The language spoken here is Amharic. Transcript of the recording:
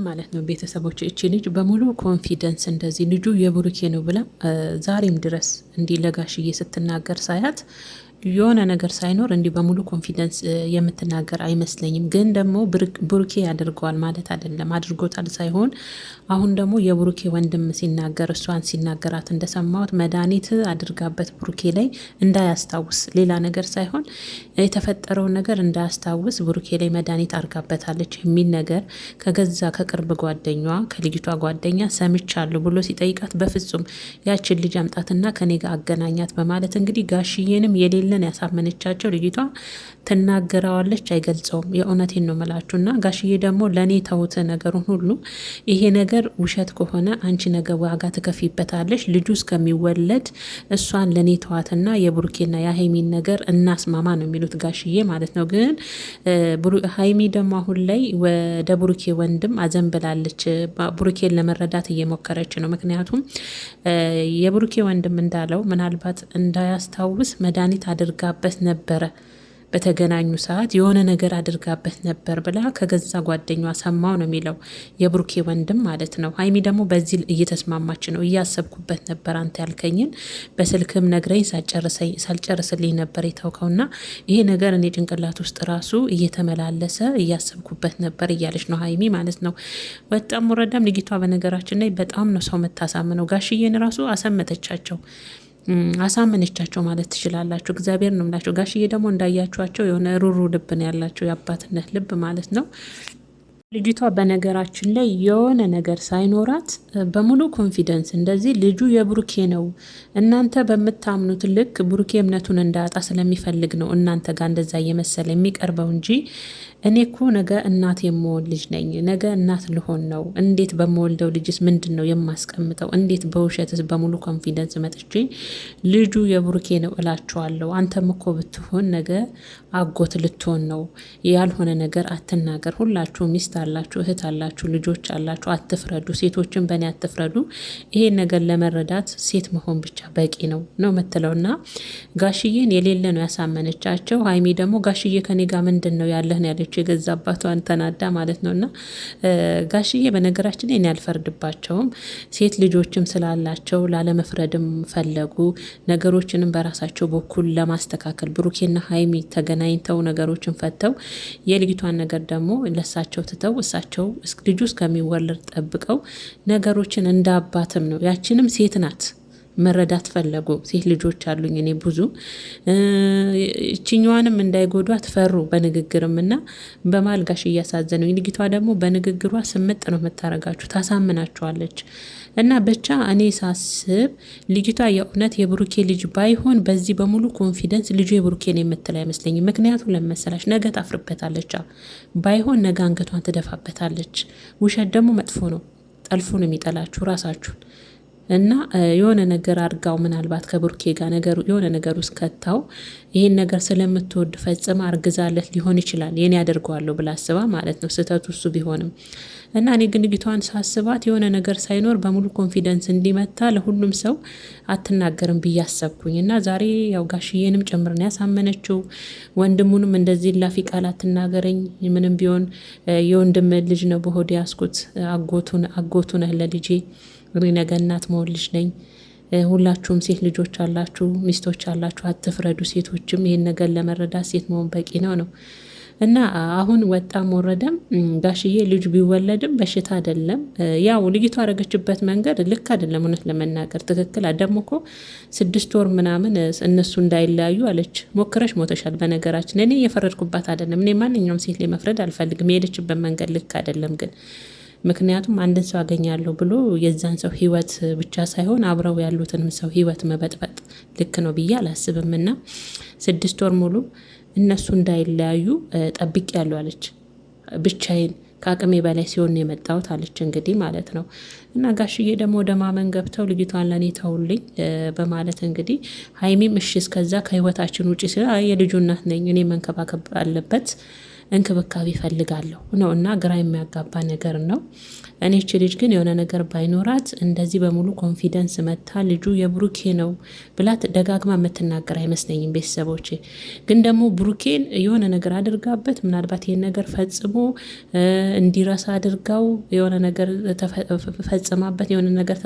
ማለት ነው ቤተሰቦች እቺ ልጅ በሙሉ ኮንፊደንስ እንደዚህ ልጁ የብሩኬ ነው ብላ ዛሬም ድረስ እንዲህ ለጋሽዬ ስትናገር ሳያት የሆነ ነገር ሳይኖር እንዲህ በሙሉ ኮንፊደንስ የምትናገር አይመስለኝም። ግን ደግሞ ብሩኬ ያደርገዋል ማለት አይደለም፣ አድርጎታል ሳይሆን አሁን ደግሞ የብሩኬ ወንድም ሲናገር እሷን ሲናገራት እንደሰማሁት መድኃኒት አድርጋበት ብሩኬ ላይ እንዳያስታውስ ሌላ ነገር ሳይሆን የተፈጠረውን ነገር እንዳያስታውስ ብሩኬ ላይ መድኃኒት አድርጋበታለች የሚል ነገር ከገዛ ከቅርብ ጓደኛዋ ከልጅቷ ጓደኛ ሰምቻለሁ ብሎ ሲጠይቃት በፍጹም ያችን ልጅ አምጣትና ከኔ ጋር አገናኛት በማለት እንግዲህ ጋሽዬንም የሌለን ያሳመነቻቸው ልጅቷ ትናገረዋለች። አይገልጸውም። የእውነቴን ነው መላችሁና ጋሽዬ ደግሞ ለእኔ ተውት ነገሩን ሁሉ ይሄ ነገር ውሸት ከሆነ አንቺ ነገር ዋጋ ትከፊበታለች። ልጁ እስከሚወለድ እሷን ለእኔ ተዋትና የብሩኬና የሀይሚን ነገር እናስማማ ነው የሚሉት ጋሽዬ ማለት ነው። ግን ሀይሚ ደግሞ አሁን ላይ ወደ ብሩኬ ወንድም አዘንብላለች። ብሩኬን ለመረዳት እየሞከረች ነው። ምክንያቱም የብሩኬ ወንድም እንዳለው ምናልባት እንዳያስታውስ መድኃኒት አድርጋበት ነበረ፣ በተገናኙ ሰዓት የሆነ ነገር አድርጋበት ነበር ብላ ከገዛ ጓደኛዋ ሰማው ነው የሚለው የብሩኬ ወንድም ማለት ነው። ሀይሚ ደግሞ በዚህ እየተስማማች ነው። እያሰብኩበት ነበር አንተ ያልከኝን በስልክም ነግረኝ ሳልጨርስልኝ ነበር የተውከውና ይሄ ነገር እኔ ጭንቅላት ውስጥ ራሱ እየተመላለሰ እያሰብኩበት ነበር እያለች ነው ሀይሚ ማለት ነው። በጣም ወረዳም ልጅቷ በነገራችን ላይ በጣም ነው ሰው የምታሳምነው። ጋሽዬን ራሱ አሳመነቻቸው ማለት ትችላላችሁ። እግዚአብሔር ነው ምላቸው። ጋሽዬ ደግሞ እንዳያችኋቸው የሆነ ሩሩ ልብ ነው ያላቸው፣ የአባትነት ልብ ማለት ነው። ልጅቷ በነገራችን ላይ የሆነ ነገር ሳይኖራት በሙሉ ኮንፊደንስ እንደዚህ ልጁ የብሩኬ ነው እናንተ በምታምኑት ልክ ብሩኬ እምነቱን እንዳያጣ ስለሚፈልግ ነው እናንተ ጋር እንደዛ እየመሰለ የሚቀርበው እንጂ እኔ እኮ ነገ እናት የምወልድ ልጅ ነኝ፣ ነገ እናት ልሆን ነው። እንዴት በምወልደው ልጅስ ምንድን ነው የማስቀምጠው? እንዴት በውሸትስ በሙሉ ኮንፊደንስ መጥቼ ልጁ የብሩኬ ነው እላችኋለሁ? አንተም እኮ ብትሆን ነገ አጎት ልትሆን ነው። ያልሆነ ነገር አትናገር። ሁላችሁ ሚስት አላችሁ፣ እህት አላችሁ፣ ልጆች አላችሁ። አትፍረዱ። ሴቶችን በእኔ አትፍረዱ። ይሄን ነገር ለመረዳት ሴት መሆን ብቻ በቂ ነው የምትለውና ጋሽዬን የሌለ ነው ያሳመነቻቸው። ሀይሚ ደግሞ ጋሽዬ ከኔ ጋር ምንድን ነው ያለህን ያለች የገዛ አባቷን ተናዳ ማለት ነውና ጋሽዬ በነገራችን ላይ እኔ አልፈርድባቸውም። ሴት ልጆችም ስላላቸው ላለመፍረድም ፈለጉ። ነገሮችንም በራሳቸው በኩል ለማስተካከል ብሩኬና ሀይሚ ተገናኝተው ነገሮችን ፈተው የልጅቷን ነገር ደግሞ ለሳቸው ትተው እሳቸው ልጁ እስከሚወለድ ጠብቀው ነገሮችን እንደ አባትም ነው። ያችንም ሴት ናት መረዳት ፈለጉ። ሴት ልጆች አሉኝ እኔ ብዙ እችኛዋንም እንዳይጎዷት ፈሩ በንግግርም እና በማልጋሽ እያሳዘነው። ልጅቷ ደግሞ በንግግሯ ስምጥ ነው የምታረጋችሁ፣ ታሳምናችኋለች። እና ብቻ እኔ ሳስብ ልጅቷ የእውነት የብሩኬ ልጅ ባይሆን በዚህ በሙሉ ኮንፊደንስ ልጁ የብሩኬ ነው የምትል አይመስለኝም። ምክንያቱም ለመሰላች ነገ ታፍርበታለች። ባይሆን ነገ አንገቷን ትደፋበታለች። ውሸት ደግሞ መጥፎ ነው፣ ጠልፎ ነው የሚጠላችሁ ራሳችሁን እና የሆነ ነገር አድርጋው ምናልባት ከብሩኬ ጋር ነገሩ የሆነ ነገር ውስጥ ከታው ይሄን ነገር ስለምትወድ ፈጽማ አርግዛለት ሊሆን ይችላል። የኔ ያደርገዋለሁ ብላ አስባ ማለት ነው። ስህተቱ እሱ ቢሆንም እና እኔ ግን ልጅቷን ሳስባት የሆነ ነገር ሳይኖር በሙሉ ኮንፊደንስ እንዲመታ ለሁሉም ሰው አትናገርም ብዬ አሰብኩኝ። እና ዛሬ ያው ጋሽዬንም ጭምር ነው ያሳመነችው። ወንድሙንም እንደዚህ ላፊ ቃል አትናገረኝ፣ ምንም ቢሆን የወንድም ልጅ ነው በሆዴ ያስኩት፣ አጎቱ ነህ ለልጄ፣ እኔ ነገ እናት መሆን ልጅ ነኝ። ሁላችሁም ሴት ልጆች አላችሁ፣ ሚስቶች አላችሁ፣ አትፍረዱ። ሴቶችም ይሄን ነገር ለመረዳት ሴት መሆን በቂ ነው። እና አሁን ወጣም ወረደም ጋሽዬ ልጅ ቢወለድም በሽታ አይደለም። ያው ልጅቷ አረገችበት መንገድ ልክ አይደለም። እውነት ለመናገር ትክክል ደግሞ እኮ 6 ወር ምናምን እነሱ እንዳይለያዩ አለች። ሞክረሽ ሞተሻል። በነገራችን እኔ የፈረድኩባት አይደለም። እኔ ማንኛውም ሴት ላይ መፍረድ አልፈልግም። የሄደችበት መንገድ ልክ አይደለም ግን ምክንያቱም አንድን ሰው አገኛለሁ ብሎ የዛን ሰው ህይወት ብቻ ሳይሆን አብረው ያሉትንም ሰው ህይወት መበጥበጥ ልክ ነው ብዬ አላስብም። እና 6 ወር ሙሉ እነሱ እንዳይለያዩ ጠብቅ ያለው አለች። ብቻዬን ከአቅሜ በላይ ሲሆን የመጣሁት አለች እንግዲህ ማለት ነው። እና ጋሽዬ ደግሞ ወደ ማመን ገብተው ልጅቷን ለእኔ ተውልኝ በማለት እንግዲህ ሀይሚም እሺ እስከዛ ከህይወታችን ውጭ ሲል የልጁ እናት ነኝ እኔ መንከባከብ አለበት እንክብካቤ ፈልጋለሁ ነው እና ግራ የሚያጋባ ነገር ነው። እኔ እቺ ልጅ ግን የሆነ ነገር ባይኖራት እንደዚህ በሙሉ ኮንፊደንስ መታ ልጁ የብሩኬ ነው ብላት ደጋግማ የምትናገር አይመስለኝም። ቤተሰቦቼ ግን ደግሞ ብሩኬን የሆነ ነገር አድርጋበት ምናልባት ይህን ነገር ፈጽሞ እንዲረሳ አድርጋው የሆነ ነገር ፈጽማበት የሆነ ነገር